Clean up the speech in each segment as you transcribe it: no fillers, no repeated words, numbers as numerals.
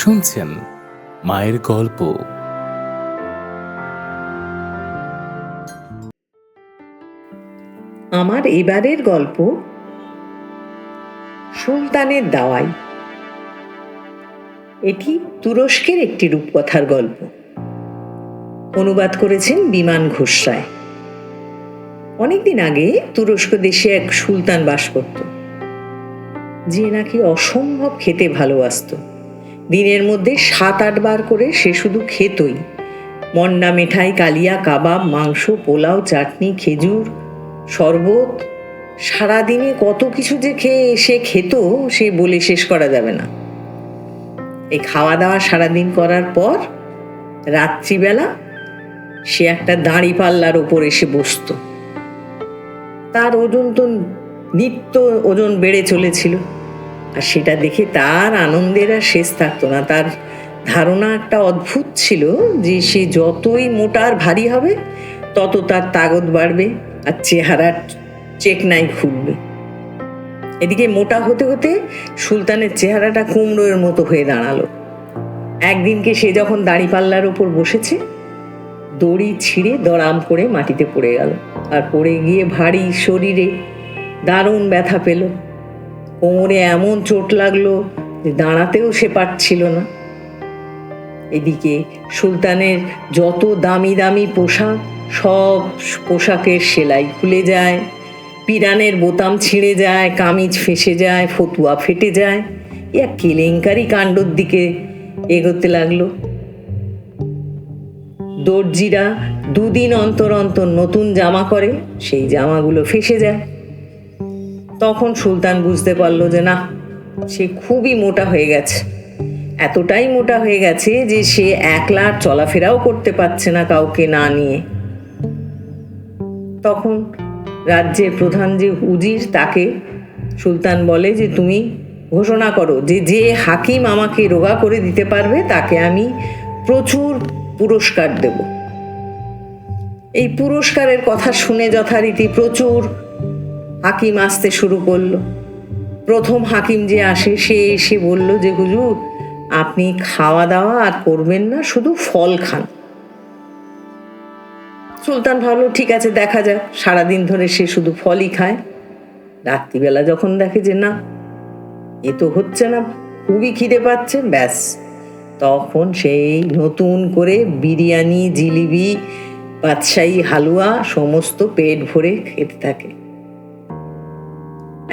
শুনছেন মায়ের গল্প। আমার এবারের গল্প সুলতানের দাওয়াই। এটি তুরস্কের একটি রূপকথার গল্প। অনুবাদ করেছেন বিমান ঘোষ রায়। অনেকদিন আগে তুরস্ক দেশে এক সুলতান বাস করত, যে নাকি অসম্ভব খেতে ভালোবাসত। দিনের মধ্যে 7-8 বার করে সে শুধু খেতই। মন্ডা, মিঠাই, কালিয়া, কাবাব, মাংস, পোলাও, চাটনি, খেজুর, শরবত, সারাদিনে কত কিছু যে সে খেত, সে বলে শেষ করা যাবে না। এই খাওয়া দাওয়া সারাদিন করার পর রাত্রিবেলা সে একটা দাঁড়িপাল্লার ওপর এসে বসত। তার ওজন তো নিত্য ওজন বেড়ে চলেছিল, আর সেটা দেখে তার আনন্দের আর শেষ থাকতো না। তার ধারণা একটা অদ্ভুত ছিল যে সে যতই মোটা আর ভারী হবে তত তার তাগত বাড়বে আর চেহারার চেকনাই খুলবে। এদিকে মোটা হতে হতে সুলতানের চেহারাটা কুমড়োর মতো হয়ে দাঁড়ালো। একদিনকে সে যখন দাঁড়িপাল্লার ওপর বসেছে, দড়ি ছিঁড়ে দড়াম করে মাটিতে পড়ে গেল, আর পড়ে গিয়ে ভারী শরীরে দারুণ ব্যথা পেল। কোমরে এমন চোট লাগলো যে দাঁড়াতেও সে পারছিল না। এদিকে সুলতানের যত দামি দামি পোশাক, সব পোশাকের সেলাই খুলে যায়, পিরানের বোতাম ছিঁড়ে যায়, কামিজ ফেঁসে যায়, ফতুয়া ফেটে যায়। এক কেলেঙ্কারি কাণ্ডর দিকে এগোতে লাগলো। দর্জিরা 2 দিন অন্তর অন্তর নতুন জামা করে, সেই জামাগুলো ফেঁসে যায়। তখন সুলতান বুঝতে পারলো যে না, সে খুবই মোটা হয়ে গেছে। এতটাই মোটা হয়ে গেছে যে সে একলা চলাফেরাও করতে পারছে না কাউকে না নিয়ে। তখন রাজ্যের প্রধান যে উজির, তাকে সুলতান বলে যে তুমি ঘোষণা করো যে যে হাকিম আমাকে রোগা করে দিতে পারবে তাকে আমি প্রচুর পুরস্কার দেব। এই পুরস্কারের কথা শুনে যথারীতি প্রচুর হাকিম আসতে শুরু করলো। প্রথম হাকিম যে আসে, সে এসে বলল যে হুজুর, আপনি খাওয়া দাওয়া আর করবেন না, শুধু ফল খান। সুলতান ভাবলো ঠিক আছে, দেখা যাক। সারাদিন ধরে সে শুধু ফলই খায়। রাত্রিবেলা যখন দেখে যে না, এ তো হচ্ছে না, খুবই খিদে পাচ্ছে, ব্যাস তখন সেই নতুন করে বিরিয়ানি, জিলিবি, বাদশাহী হালুয়া সমস্ত পেট ভরে খেতে থাকে।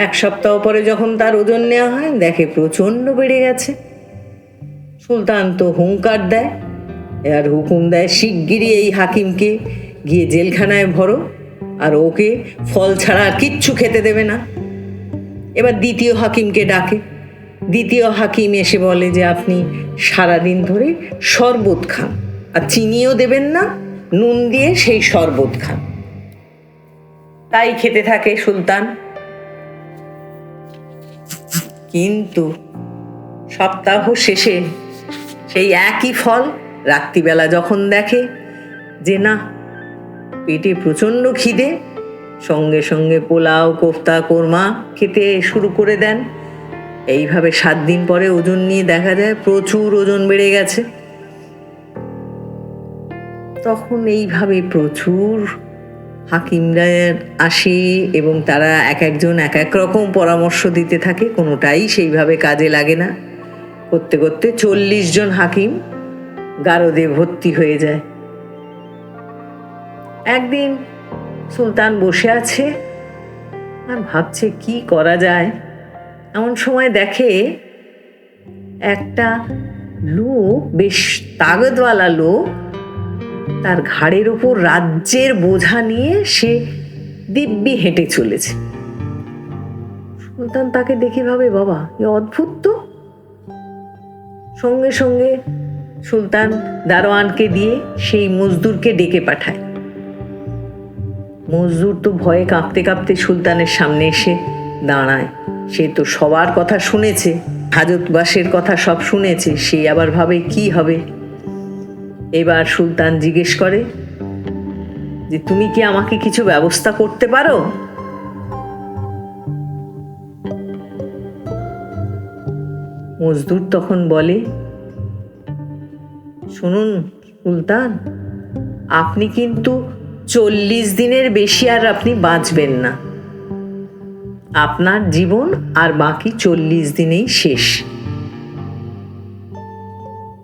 1 সপ্তাহ পরে যখন তার ওজন নেওয়া হয়, দেখে প্রচণ্ড বেড়ে গেছে। সুলতান তো হুঙ্কার দেয়, আর হুকুম দেয় শিগগিরই এই হাকিমকে গিয়ে জেলখানায় ভরো, আর ওকে ফল ছাড়া আর কিচ্ছু খেতে দেবে না। এবার দ্বিতীয় হাকিমকে ডাকে। দ্বিতীয় হাকিম এসে বলে যে আপনি সারাদিন ধরে শরবত খান, আর চিনিও দেবেন না, নুন দিয়ে সেই শরবত খান। তাই খেতে থাকে সুলতান। কিন্তু সপ্তাহ শেষে সেই একই ফল রাত্রিবেলা যখন দেখে যে না, পেটে প্রচণ্ড খিদে, সঙ্গে সঙ্গে পোলাও, কোফতা, কোরমা খেতে শুরু করে দেন। এইভাবে 7 দিন পরে ওজন নিয়ে দেখা যায় প্রচুর ওজন বেড়ে গেছে। তখন এইভাবে প্রচুর হাকিমরা আসে এবং তারা এক একজন এক এক রকম পরামর্শ দিতে থাকে, কোনোটাই সেইভাবে কাজে লাগে না। করতে করতে 40 জন হাকিম গারদে ভর্তি হয়ে যায়। একদিন সুলতান বসে আছে আর ভাবছে কি করা যায়। এমন সময় দেখে একটা লোক, বেশ তাগতওয়ালা লোক, তার ঘাড়ের ওপর রাজ্যের বোঝা নিয়ে সে দিব্যি হেঁটে চলেছে। সুলতান তাকে দেখে ভাবে, বাবা এ অদ্ভুত তো। সঙ্গে সঙ্গে সুলতান দারোয়ানকে দিয়ে সেই মজদুরকে ডেকে পাঠায়। মজদুর তো ভয়ে কাঁপতে কাঁপতে সুলতানের সামনে এসে দাঁড়ায়। সে তো সবার কথা শুনেছে, হাজতবাসের কথা সব শুনেছে, সে আবার ভাবে কি হবে। এবার সুলতান জিজ্ঞেস করে যে তুমি কি আমাকে কিছু ব্যবস্থা করতে পারো? মজদুর তখন বলে শুনুন সুলতান, আপনি কিন্তু 40 দিনের বেশি আর আপনি বাঁচবেন না। আপনার জীবন আর বাকি 40 দিনেই শেষ।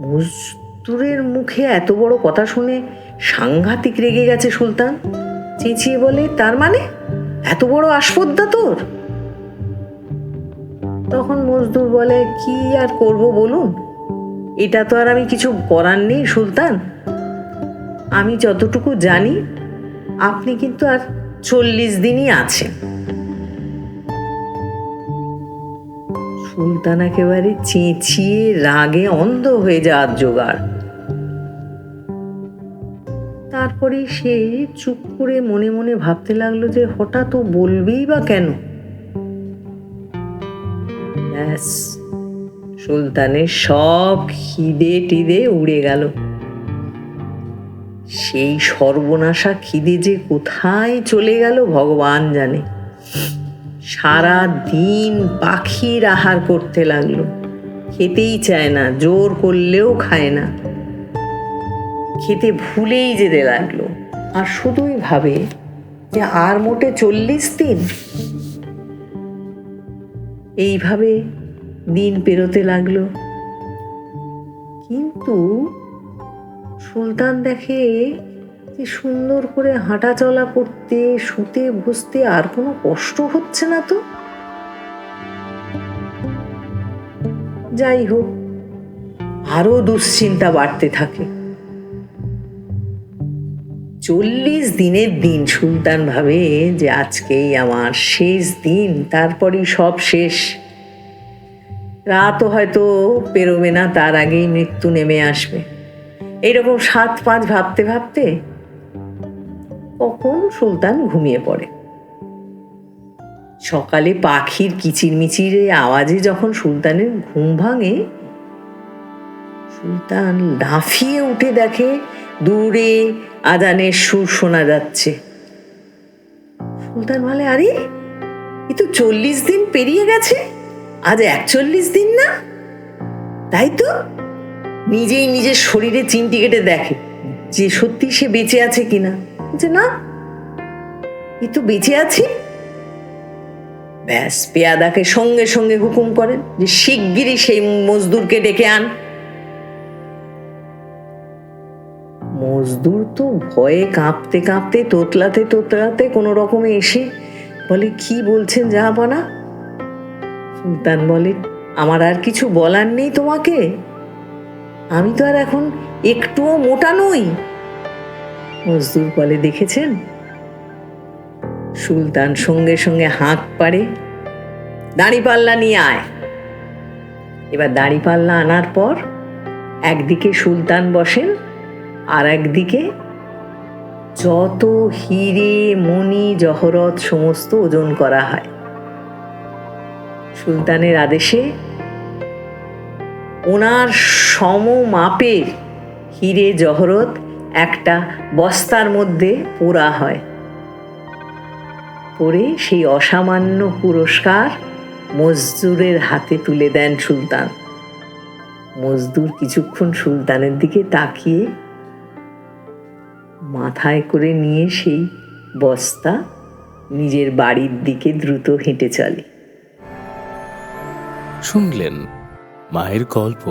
মজদুরের মুখে এত বড় কথা শুনে সাংঘাতিক রেগে গেছে সুলতান। চেঁচিয়ে বলে, তার মানে এত বড় আসপদ্দা তোর? তখন মজদুর বলে, কি আর করব বলুন, এটা তো আর আমি কিছু করার নেই সুলতান। আমি যতটুকু জানি আপনি কিন্তু আর 40 দিনই আছেন। সুলতান একেবারে চেঁচিয়ে রাগে অন্ধ হয়ে যাওয়ার জোগাড়। তারপরে সে চুপ করে মনে মনে ভাবতে লাগলো যে হঠাৎ ও বলবেই বা কেন। ব্যাস, সুলতানের সব খিদে টিদে উড়ে গেল। সেই সর্বনাশা খিদে যে কোথায় চলে গেল ভগবান জানে। সারা দিন পাখির আহার করতে লাগলো, খেতেই চায় না, জোর করলেও খায় না, খেতে ভুলেই যেতে লাগলো। আর শুধুই ভাবে যে আর মোটে 40 দিন। এইভাবে দিন পেরোতে লাগলো। কিন্তু সুলতান দেখে যে সুন্দর করে হাঁটা চলা করতে, শুতে বসতে আর কোনো কষ্ট হচ্ছে না তো। যাই হোক, আরো দুশ্চিন্তা বাড়তে থাকে। 40 দিনের দিন। সুলতান ভাবে যে আজকেই আমার শেষ দিন, তারপরেই সব শেষ। রাতও হয়তো পেরোবে না, তার আগেই মৃত্যু নেমে আসবে। এইরকম 7-5 ভাবতে ভাবতে কখন সুলতান ঘুমিয়ে পড়ে। সকালে পাখির কিচিরমিচির আওয়াজে যখন সুলতানের ঘুম ভাঙে, সুলতান লাফিয়ে উঠে দেখে দূরে আজানের সুর শোনা যাচ্ছে। সুলতান বলে, আরে এ তো 40 দিন পেরিয়ে গেছে, আজ 41 দিন না? তাই তো। নিজেই নিজের শরীরে চিমটি কেটে দেখে যে সত্যি সে বেঁচে আছে কিনা। যে না, এ তো বেঁচে আছে। ব্যাস, পেয়াদাকে সঙ্গে সঙ্গে হুকুম করেন যে শিগগিরই সেই মজদুরকে ডেকে আন। মজদুর তো ভয়ে কাঁপতে কাঁপতে, তোতলাতে তোতলাতে কোনো রকমে এসে বলে, কি বলছেন জাহাপনা? সুলতান বলে, আমার আর কিছু বলার নেই তোমাকে। আমি তো আর এখন একটুও মোটা নই। মজদুর বলে, দেখেছেন? সুলতান সঙ্গে সঙ্গে হাঁক পাড়ে, দাঁড়িপাল্লা নিয়ে আয়। এবার দাঁড়িপাল্লা আনার পর একদিকে সুলতান বসেন, আর একদিকে যত হিরে মণি জহরত সমস্ত ওজন করা হয়। সুলতানের আদেশে ওনার সমমাপের হিরে জহরত একটা বস্তার মধ্যে পোড়া হয়। পরে সেই অসামান্য পুরস্কার মজদুরের হাতে তুলে দেন সুলতান। মজদুর কিছুক্ষণ সুলতানের দিকে তাকিয়ে মাথায় করে নিয়ে সেই বস্তা নিজের বাড়ির দিকে দ্রুত হেঁটে চলে। শুনলেন মায়ের গল্প।